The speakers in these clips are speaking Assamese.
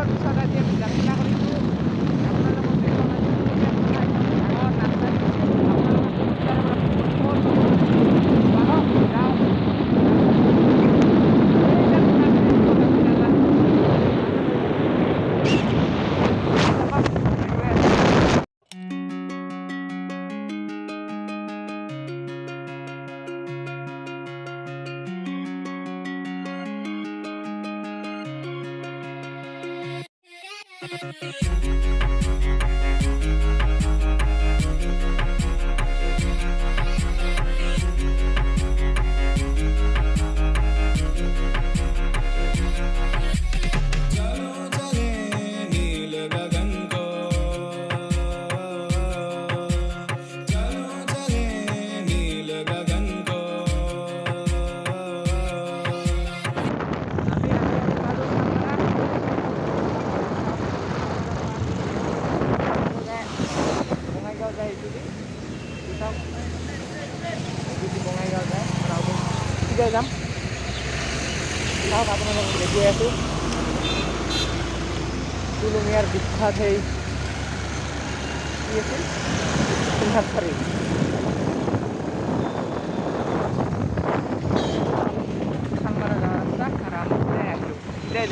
বিৰতিৰ পিছত আজি আমি যাত্ৰা কৰিছোঁ আপোনালোকক দেখুৱাম আজি ডাঙৰ নাৰ্চাৰী আপোনালোকক যাওঁ যাম চাওক আপোনালোকক দেখুৱাই আছোঁ তুলুঙীয়াৰ বিখ্যাত সেই কি আছিল নাৰ্চাৰী খানমাৰা যাওয়াৰ ৰাস্তা আৰ আমৰা আসলো দে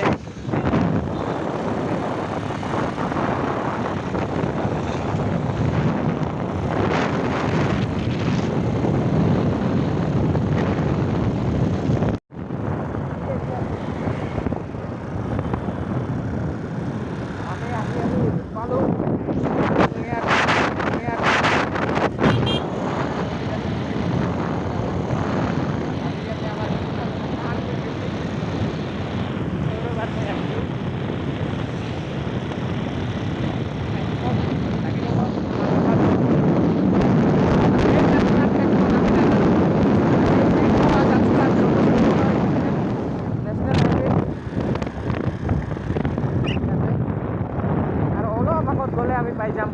গ'লে আমি পাই যাম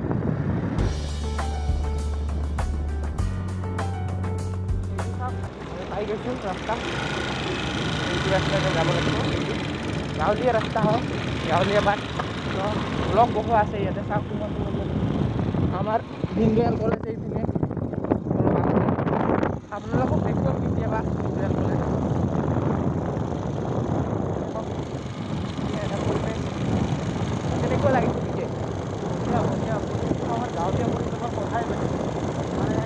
পাই গৈছোঁ ৰাস্তা এইটো ৰাস্তাতে যাব লাগিব গাঁৱলীয়া ৰাস্তা হয় গাঁৱলীয়া বাট ব্লক বহু আছে ইয়াতে চাওক আমাৰ ভিনডুৱেল কলেজ এইপিনে আপোনালোকক দেখুৱাম কেতিয়াবা ভিনডুৱেল কলেজ কেনেকুৱা লাগিছে আমাৰ গাঁৱলীয়া পৰিৱেশৰ কথাই মানে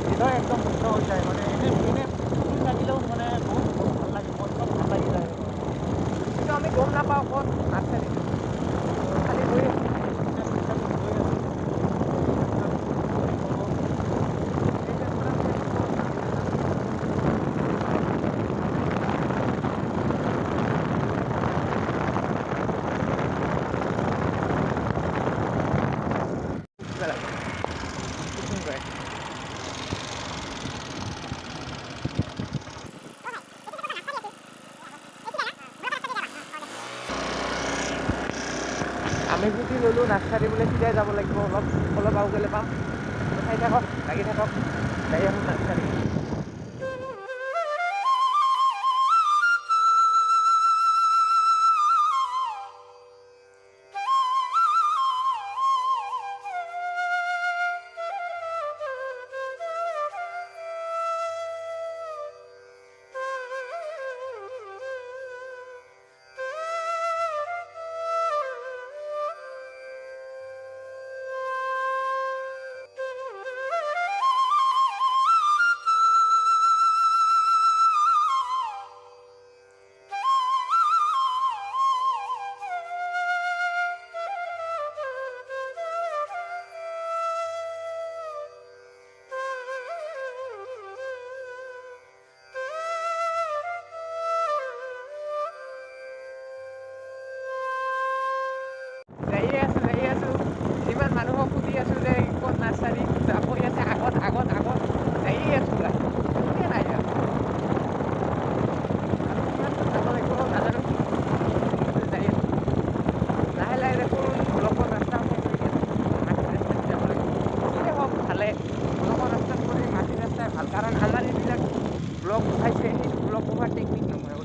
হৃদয় একদম মুক্ত হৈ যায় মানে এনে ফুল থাকিলেও মানে বহুত ভাল লাগে মনটো ভাল লাগি যায় কিন্তু আমি গম নাপাওঁ ক'ত নাৰ্চাৰী খালি গৈ আমি যদি ল'লোঁ নাৰ্চাৰী বোলে সিধাই যাব লাগিব অলপ আউগলে পাম চাই থাকক লাগি থাকক যাই আহোঁ নাৰ্চাৰী যাই আছোঁ ইমান মানুহক সুধি আছোঁ যে ক'ত নাৰ্চাৰী যাব ইয়াতে আগত যাই আছোঁ নাই যাব লাগিব নাজানো যাই আছোঁ লাহে লাহে দেখোন ব্লকৰ ৰাস্তা যাব লাগিব যিয়ে হওক ভালে ব্লকৰ ৰাস্তাত কৰি মাটি ৰাস্তাই ভাল কাৰণ আমাৰ এইবিলাক ব্লক বহাইছে সেই ব্লক বহোৱাৰ টেকনিক নহয়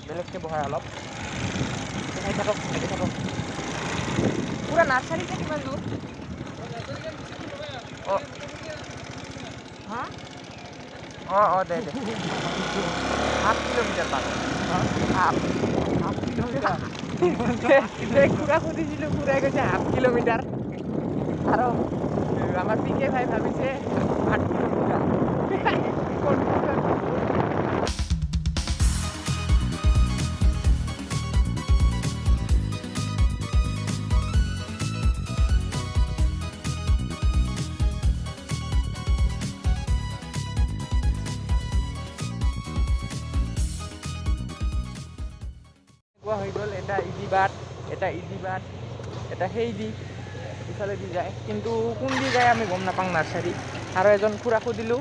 বেলেগকৈ বহাই অলপ দেখাই থাকক কিবা নাৰ্চাৰীতে কিমান দূৰ অঁ হা অঁ দে 8 কিলোমিটাৰ পাব খুৰা সুধিছিলোঁ খুৰাই কৈছে 8 কিলোমিটাৰ আৰু আমাৰ পিকে ভাই ভাবিছে 8 কিলোমিটাৰ হৈ গ'ল এটা ইজি বাট এটা সেই দি ইফালে দি যায় কিন্তু কোন দি যায় আমি গম নাপাওঁ নাৰ্চাৰী আৰু এজন খুৰা সুধিলোঁ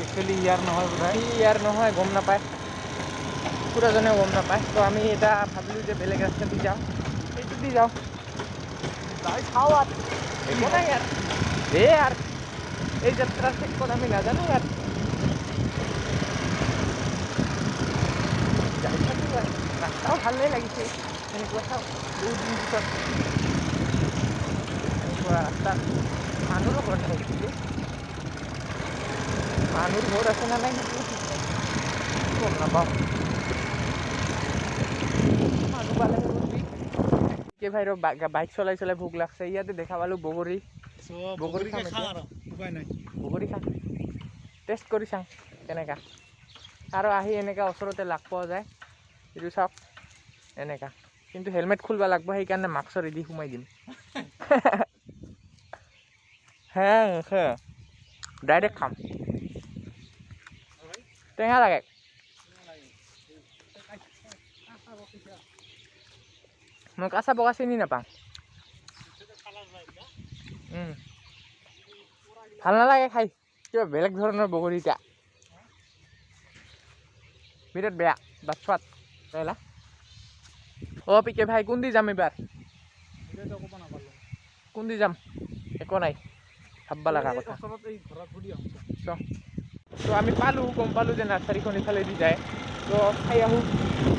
একচুৱেলি ইয়াৰ নহয় বোধ সি ইয়াৰ নহয় গম নাপায় খুৰাজনেও গম নাপায় তো আমি এটা ভাবিলোঁ যে বেলেগ ৰাস্তা দি যাওঁ সেইটো দি যাওঁ চাওঁ আৰু একো নাই ইয়াৰ আৰু এই যাত্ৰাৰ শেষত আমি নাজানো ইয়াৰ যাই থাকোঁ ৰাস্তাও ভালেই লাগিছে এনেকুৱা চাওঁ বহুত দিন পিছত এনেকুৱা ৰাস্তাত মানুহৰো ঘৰ থাকিছিলোঁ মানুহৰ ঘৰ আছে নে নাই সেইটো গম নাপাওঁ মানুহ পালে কে ভাইৰ বাইক চলাই ভোক লাগছে ইয়াতে দেখা পালোঁ বগৰী খাম বগৰী খাম টেষ্ট কৰি চাওঁ কেনেকা আৰু আহি এনেকা ওচৰতে লাগ পোৱা যায় এইটো চাওক এনেকা কিন্তু হেলমেট খুলিব লাগিব সেইকাৰণে মাস্কৰ দি সোমাই দিম হে ডাইৰেক্ট খাম টেঙা লাগে মই কাঁচা পকা চিনি নাপাওঁ ভাল নালাগে খাই কিবা বেলেগ ধৰণৰ বগৰীটা বিৰাট বেয়া বাচ্ছাত পেলা অঁ পিকে ভাই কোন দি যাম এইবাৰ কোন দি যাম একো নাই ভাববা লগা কথা তো আমি গম পালোঁ যে নাৰ্চাৰীখন ইফালে দি যায় তো খাই আহোঁ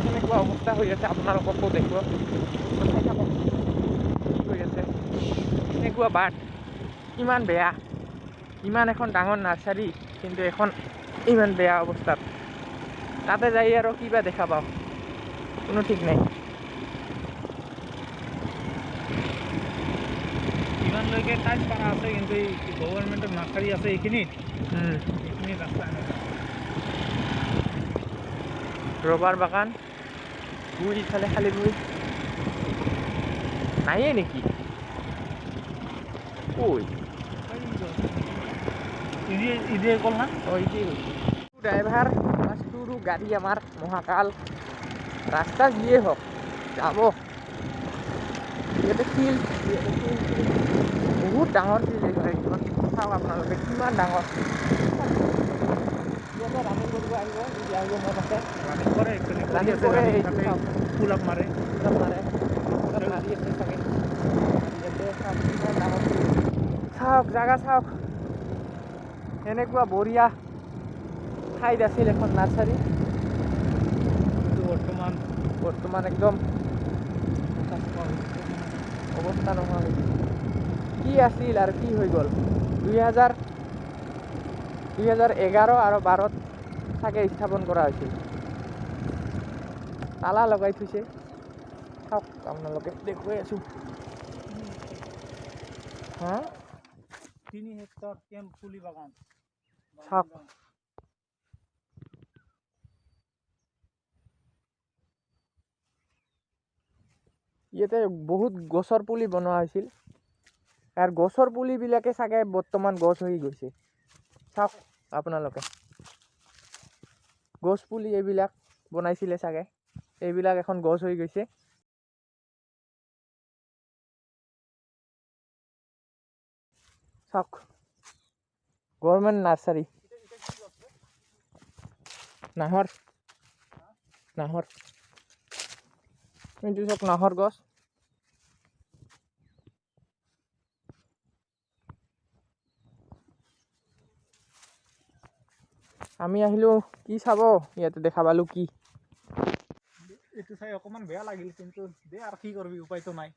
কেনেকুৱা অৱস্থা হৈ আছে আপোনালোককো দেখিব চাই থাকক কি হৈ আছে এনেকুৱা বাট ইমান বেয়া ইমান এখন ডাঙৰ নাৰ্চাৰী কিন্তু এখন ইমান বেয়া অৱস্থাত তাতে যাই আৰু কিবা দেখা পাওঁ কোনো ঠিক নাই ইমানলৈকে টাইম পাৰা আছে কিন্তু এই গভৰ্ণমেণ্টৰ নাৰ্চাৰী আছে এইখিনিত ৰাস্তা ৰবাৰ বাগান বুই ইফালে খালি বুই নাইয়ে নেকি ঐ ইডিয়ে কল না অঁ ইডিয়ে ড্ৰাইভাৰ বাছটোৰো গাড়ী আমাৰ মহাকাল ৰাস্তা যিয়ে হওক যাব ইয়াতে ফিল্ড বহুত ডাঙৰ ফিল্ড এইখন চাওক আপোনালোকে কিমান ডাঙৰ ইয়াতে ৰানিং কৰিব আহিব যদি আহিব মন আছে ৰানিং কৰে পুল আপ মাৰে মাৰি আছে চাগে ইয়াতে চাওক কিমান ডাঙৰ চাওক জাগা চাওক এনেকুৱা বঢ়িয়া ঠাইত আছিল এখন নাৰ্চাৰী কিন্তু বৰ্তমান একদম অৱস্থা নোহোৱা হৈ গৈছে কি আছিল আৰু কি হৈ গ'ল 2011 আৰু 12 চাগে স্থাপন কৰা হৈছিল তালা লগাই থৈছে চাওক আপোনালোকে দেখুৱাই আছোঁ হা 3 হেক্টৰ কেম্প পুলি বাগান চাওক ইয়াতে বহুত গছৰ পুলি বনোৱা হৈছিল আৰু গছৰ পুলিবিলাকে চাগে বৰ্তমান গছ হৈ গৈছে চাওক আপোনালোকে গছ পুলি এইবিলাক বনাইছিলে চাগে এইবিলাক এখন গছ হৈ গৈছে চাওক গভৰ্ণমেণ্ট নাৰ্চাৰী নাহৰ এইটো চাওক নাহৰ গছ আমি আহিলোঁ কি চাব ইয়াতে দেখা পালোঁ কি এইটো চাই অকণমান বেয়া লাগিল কিন্তু দে আৰু কি কৰিবি উপায়তো নাই